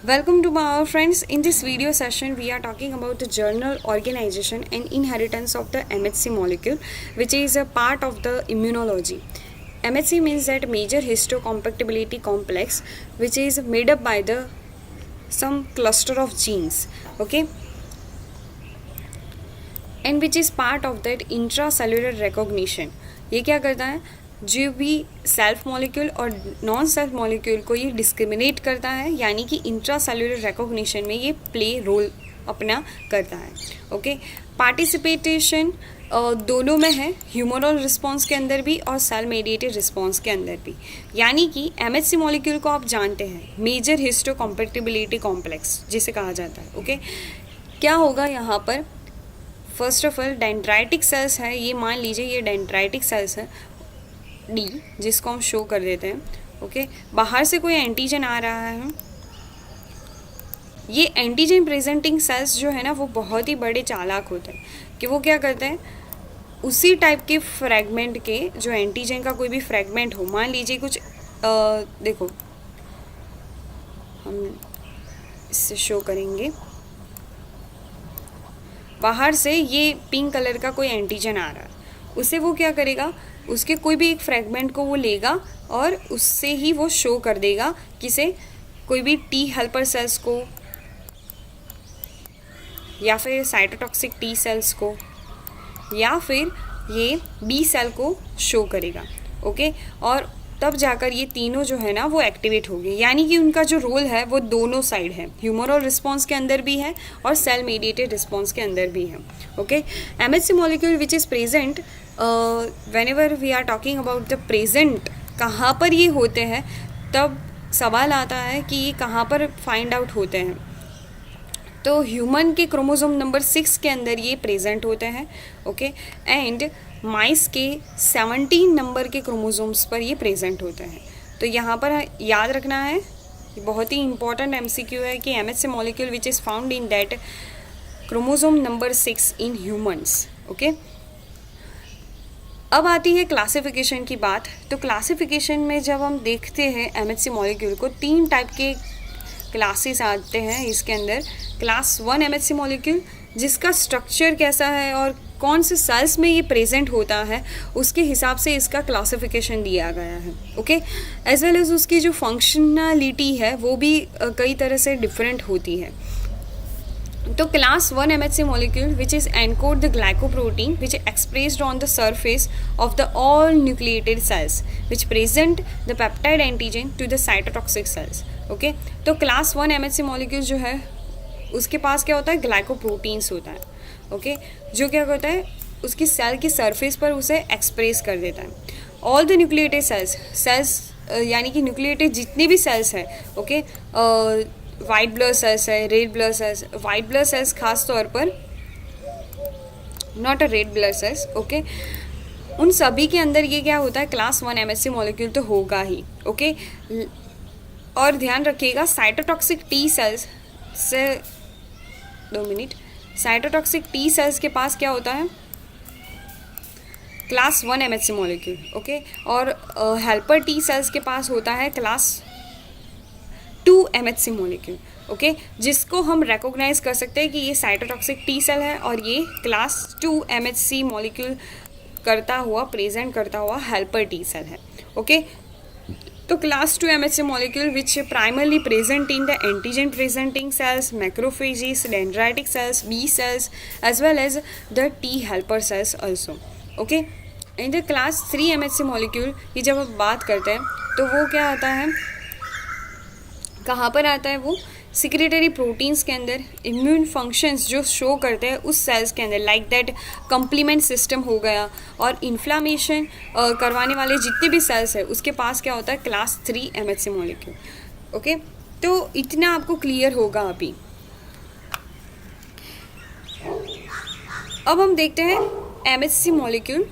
Welcome to our friends. In this video session, we are talking about the journal organization and inheritance of the MHC molecule, which is a part of the immunology. MHC means that major histocompatibility complex, which is made up by the some cluster of genes, okay, and which is part of that intracellular recognition. ये क्या करता है, जो भी self molecule और non self molecule को ये discriminate करता है, यानी कि इंट्रा सेलुलर रिकॉग्निशन में ये प्ले रोल अपना करता है. ओके, पार्टिसिपेटेशन दोनों में है, ह्यूमरल रिस्पॉन्स के अंदर भी और सेल मेडिएटेड रिस्पॉन्स के अंदर भी. यानी कि एमएचसी मॉलिक्यूल को आप जानते हैं, मेजर हिस्टोकम्पैटिबिलिटी कॉम्प्लेक्स जिसे कहा जाता है. ओके, क्या होगा यहाँ पर, first of all dendritic sales है, ये मान लीजिए ये डेंड्राइटिक सेल्स है डी, जिसको हम शो कर देते हैं. ओके, बाहर से कोई एंटीजन आ रहा है, ये एंटीजन प्रेजेंटिंग सेल्स जो है ना वो बहुत ही बड़े चालाक होते हैं कि वो क्या करते हैं, उसी टाइप के फ्रेगमेंट के जो एंटीजन का कोई भी फ्रेगमेंट हो, मान लीजिए कुछ देखो हम इससे शो करेंगे, बाहर से ये पिंक कलर का कोई एंटीजन आ रहा है, उसे वो क्या करेगा, उसके कोई भी एक फ्रेगमेंट को वो लेगा और उससे ही वो शो कर देगा किसे, कोई भी टी हेल्पर सेल्स को या फिर साइटोटॉक्सिक टी सेल्स को या फिर ये बी सेल को शो करेगा. ओके, और तब जाकर ये तीनों जो है ना वो एक्टिवेट होंगे. यानी कि उनका जो रोल है वो दोनों साइड है, ह्यूमरल रिस्पॉन्स के अंदर भी है और सेल मेडिएटेड रिस्पॉन्स के अंदर भी है. Okay, MHC molecule which is present whenever we are talking about the present, कहाँ पर ये होते हैं, तब सवाल आता है कि ये कहाँ पर फाइंड आउट होते हैं. तो ह्यूमन के क्रोमोसोम नंबर 6 के अंदर ये प्रेजेंट होते हैं. ओके, एंड माइस के 17 नंबर के क्रोमोसोम्स पर ये प्रेजेंट होते हैं. तो यहाँ पर याद रखना है, बहुत ही इंपॉर्टेंट एमसीक्यू है कि MHC molecule which is found in that chromosome number 6 in humans. Okay, अब आती है क्लासिफिकेशन की बात. तो क्लासिफिकेशन में जब हम देखते हैं एमएचसी मॉलिक्यूल को, 3 टाइप के क्लासेस आते हैं इसके अंदर. क्लास 1 एमएचसी मॉलिक्यूल, जिसका स्ट्रक्चर कैसा है और कौन से सेल्स में ये प्रेजेंट होता है उसके हिसाब से इसका क्लासिफिकेशन दिया गया है. ओके, एज वेल एज उसकी जो फंक्शनलिटी है वो भी कई तरह से डिफरेंट होती है. तो class 1 MHC molecule which is encode the glycoprotein which expressed on the surface of the all nucleated cells which present the peptide antigen to the cytotoxic cells. Okay, तो क्लास 1 एमएचसी मॉलिक्यूल जो है उसके पास क्या होता है, glycoproteins होता है. ओके, जो क्या करता है, उसकी सेल की सरफेस पर उसे एक्सप्रेस कर देता है. ऑल द न्यूक्लिएटेड सेल्स यानी कि न्यूक्लिएटेड जितने भी सेल्स हैं, ओके, वाइट ब्लड सेल्स है, red blood cells, white blood cells खास तौर पर, not a red blood cells. Okay, उन सभी के अंदर ये क्या होता है, क्लास 1 एमएचसी मॉलिक्यूल तो होगा ही. ओके, और ध्यान रखिएगा साइटोटॉक्सिक टी सेल्स से, 2 मिनट, साइटोटॉक्सिक टी सेल्स के पास क्या होता है, क्लास 1 एमएचसी मॉलिक्यूल. ओके, और हेल्पर टी सेल्स के पास होता है क्लास 2 एमएचसी मॉलिक्यूल. ओके, जिसको हम रिकॉग्नाइज कर सकते हैं कि ये साइटोटॉक्सिक टी सेल है और ये क्लास 2 एमएचसी मॉलिक्यूल करता हुआ, प्रेजेंट करता हुआ हेल्पर टी सेल है. ओके, तो class 2 MHC molecule which primarily present in the antigen presenting cells, macrophages, dendritic cells, B cells, as well as the T helper cells also. Okay, in the class 3 MHC molecule की जब हम बात करते हैं तो वो क्या आता है, कहाँ पर आता है, वो सिक्रेटरी प्रोटीन्स के अंदर, इम्यून फंक्शंस जो शो करते हैं उस सेल्स के अंदर, लाइक दैट कंप्लीमेंट सिस्टम हो गया, और इन्फ्लामेशन करवाने वाले जितने भी सेल्स हैं उसके पास क्या होता है, क्लास 3 एमएचसी मॉलिक्यूल. ओके, तो इतना आपको क्लियर होगा अभी. अब हम देखते हैं एमएचसी मॉलिक्यूल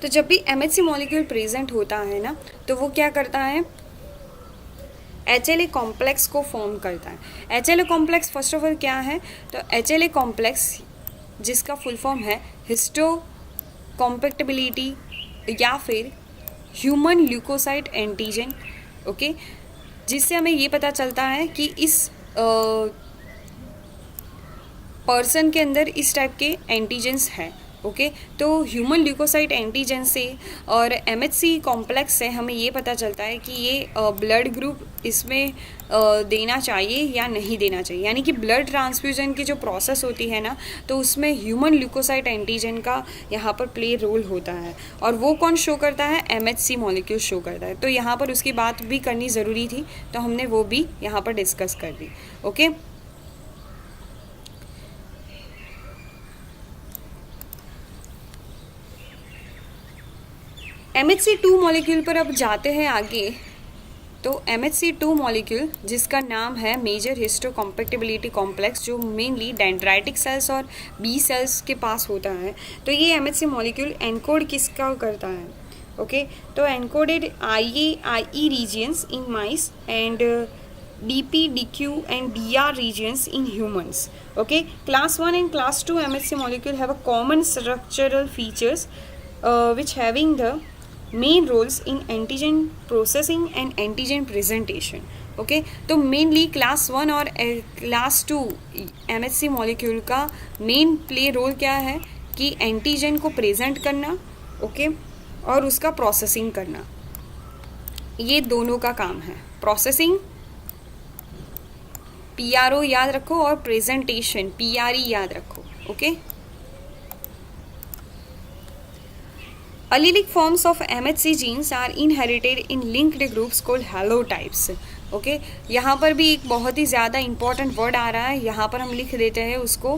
तो जब भी MHC मॉलिक्यूल प्रेजेंट होता है ना, तो वो क्या करता है, HLA कॉम्प्लेक्स को फॉर्म करता है। HLA complex first of all क्या है, तो HLA कॉम्प्लेक्स जिसका फुल फॉर्म है हिस्टो कॉम्पैक्टिबिलिटी या फिर ह्यूमन ल्यूकोसाइट एंटीजन, ओके, जिससे हमें ये पता चलता है कि इस पर्सन के अंदर इस टाइप के एंटीजेंस हैं, ओके। तो ह्यूमन ल्यूकोसाइट एंटीजन से और MHC कॉम्प्लेक्स से हमें ये पता चलता है कि ये ब्लड ग्रुप इसमें देना चाहिए या नहीं देना चाहिए, यानी कि ब्लड ट्रांसफ्यूजन की जो प्रोसेस होती है ना, तो उसमें ह्यूमन ल्यूकोसाइट एंटीजन का यहाँ पर प्ले रोल होता है। और वो कौन शो करता है, MHC मॉलिक्यूल शो करता है। तो यहाँ पर उसकी बात भी करनी ज़रूरी थी, तो हमने वो भी यहाँ पर डिस्कस कर दी, ओके। MHC2 मॉलिक्यूल पर अब जाते हैं आगे। तो MHC2 मॉलिक्यूल जिसका नाम है मेजर हिस्टो कॉम्पैक्टिबिलिटी कॉम्प्लेक्स, जो मेनली डेंड्राइटिक सेल्स और बी सेल्स के पास होता है। तो ये MHC मॉलिक्यूल एनकोड किसका करता है, ओके। तो encoded IE regions in mice and DP, DQ and DR regions in humans, okay. Class 1 and class 2 MHC molecule have a common structural features which having the main roles in antigen processing and antigen presentation, okay. तो mainly class 1 और class 2 MHC molecule का main play role क्या है कि antigen को present करना, okay, और उसका प्रोसेसिंग करना, ये दोनों का काम है। प्रोसेसिंग PRO याद रखो और प्रेजेंटेशन PRE याद रखो, okay. Allelic forms of MHC genes are inherited in linked groups called halotypes, okay. यहाँ पर भी एक बहुत ही ज़्यादा इंपॉर्टेंट वर्ड आ रहा है, यहाँ पर हम लिख देते हैं उसको,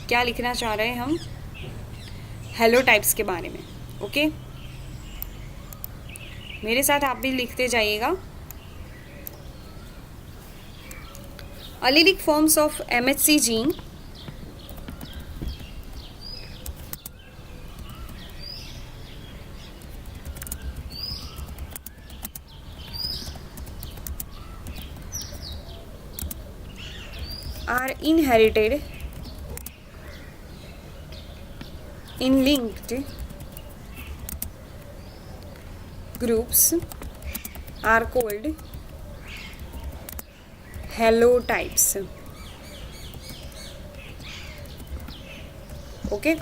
क्या लिखना चाह रहे हैं हम, हेलोटाइप्स के बारे में, ओके। मेरे साथ आप भी लिखते जाइएगा। Allelic forms of MHC gene are inherited in linked groups are called haplotypes, okay.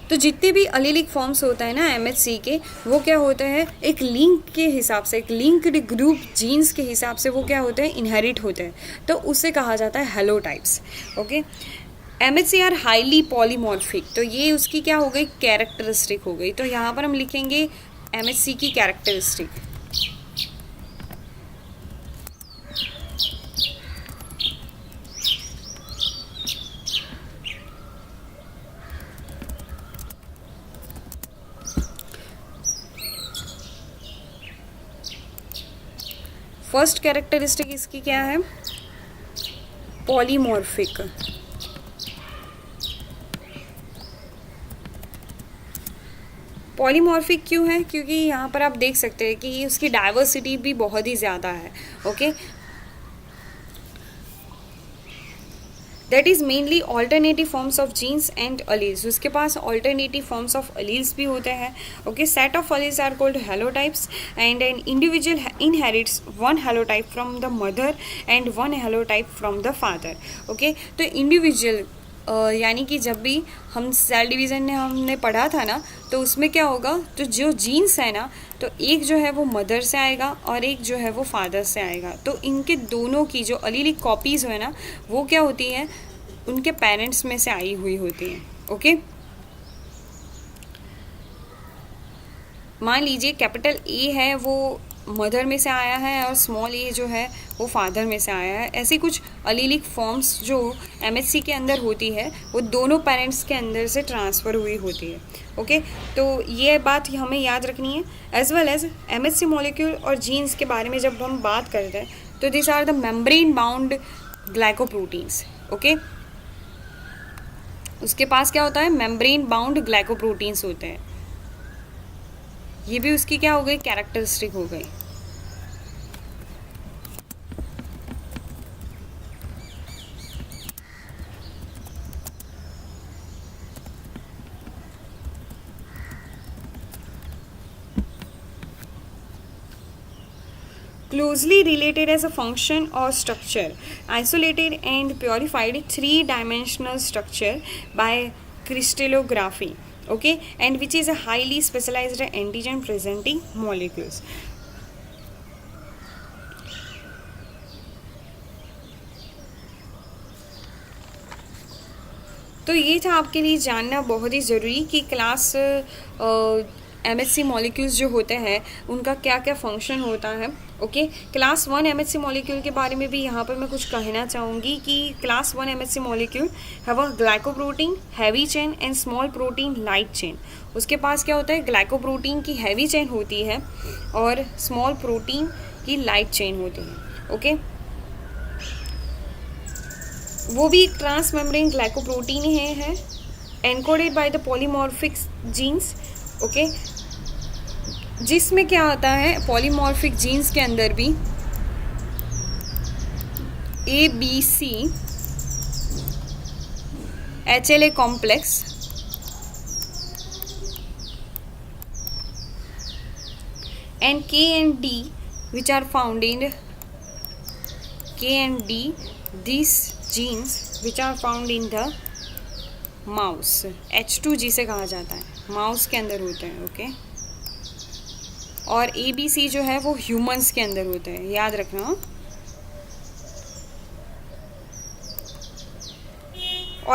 तो जितने भी अलीलिक फॉर्म्स होता है ना MHC के, वो क्या होते हैं, एक लिंक के हिसाब से, एक लिंक्ड ग्रुप जीन्स के हिसाब से वो क्या होते हैं, इनहेरिट होते हैं, तो उससे कहा जाता है haplotypes, okay. MHC are highly polymorphic, तो ये उसकी क्या हो गई, कैरेक्टरिस्टिक हो गई। तो यहाँ पर हम लिखेंगे MHC की कैरेक्टरिस्टिक, फर्स्ट कैरेक्टरिस्टिक इसकी क्या है, पॉलीमॉर्फिक। पॉलीमॉर्फिक क्यों है, क्योंकि यहाँ पर आप देख सकते हैं कि उसकी डाइवर्सिटी भी बहुत ही ज़्यादा है, okay. That is mainly alternative forms of genes and alleles, उसके पास ऑल्टरनेटिव फॉर्म्स ऑफ अलील्स भी होते हैं, okay. Set of alleles are called haplotypes and an individual inherits one haplotype from the mother and one haplotype from the father, okay. तो individual यानी कि जब भी हम सेल डिवीज़न ने हमने पढ़ा था ना, तो उसमें क्या होगा, तो जो जीन्स है ना, तो एक जो है वो मदर से आएगा और एक जो है वो फादर से आएगा। तो इनके दोनों की जो अलीलिक कॉपीज़ है ना, वो क्या होती हैं, उनके पेरेंट्स में से आई हुई होती हैं, ओके। मान लीजिए कैपिटल A है वो मदर में से आया है और स्मॉल a जो है वो फादर में से आया है। ऐसी कुछ अलीलिक फॉर्म्स जो MHC के अंदर होती है, वो दोनों पेरेंट्स के अंदर से ट्रांसफ़र हुई होती है, ओके। तो ये बात हमें याद रखनी है। As well as MHC molecule और जीन्स के बारे में जब हम बात करते हैं, तो this are the membrane bound glycoproteins, okay. उसके पास क्या होता है, मेम्ब्रेन बाउंड ग्लाइकोप्रोटीन्स होते हैं। ये भी उसकी क्या हो गई, कैरेक्टरिस्टिक हो गई। Closely related as a function or structure, isolated and purified three-dimensional structure by crystallography, okay, and which is a highly specialized antigen presenting molecules. तो ये था आपके लिए जानना बहुत ही ज़रूरी कि क्लास MHC मॉलिक्यूल्स जो होते हैं उनका क्या क्या फंक्शन होता है। ओके, क्लास 1 MHC मॉलिक्यूल के बारे में भी यहाँ पर मैं कुछ कहना चाहूँगी कि class 1 MHC molecule have a glycoprotein heavy chain and small protein light chain. उसके पास क्या होता है, ग्लाइकोप्रोटीन की हैवी चेन होती है और स्मॉल प्रोटीन की लाइट चेन होती है। ओके, वो भी एक ट्रांस मेम्ब्रेन ग्लाइकोप्रोटीन ही है encoded by the polymorphic genes. Okay, जिसमें क्या होता है, पॉलीमॉर्फिक जीन्स के अंदर भी ABC HLA complex and K and D which are found in K and D, these genes which are found in the mouse, H2 जिसे कहा जाता है, माउस के अंदर होते हैं। ओके, और ABC जो है वो ह्यूमंस के अंदर होते हैं, याद रखना।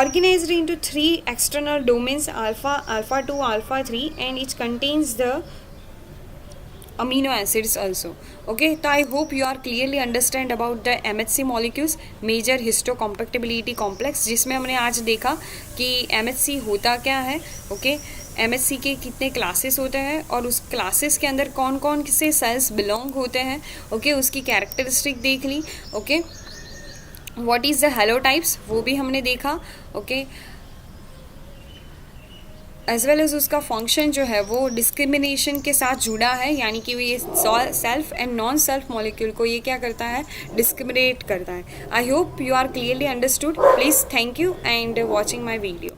Organized into 3 external domains, alpha, alpha 2, alpha 3, and it contains the amino acids also. Okay, so I hope you are clearly understand about the MHC molecules, major histocompatibility complex, जिसमें हमने आज देखा कि MHC होता क्या है। ओके, MHC के कितने क्लासेस होते हैं और उस क्लासेस के अंदर कौन कौन से सेल्स बिलोंग होते हैं। ओके, उसकी कैरेक्टरिस्टिक देख ली। ओके, व्हाट इज़ द हेलोटाइप्स वो भी हमने देखा। ओके, एज वेल एज उसका फंक्शन जो है वो डिस्क्रिमिनेशन के साथ जुड़ा है, यानी कि ये self and non self molecule को ये क्या करता है, डिस्क्रिमिनेट करता है। I hope you are clearly understood. Please thank you and watching my video.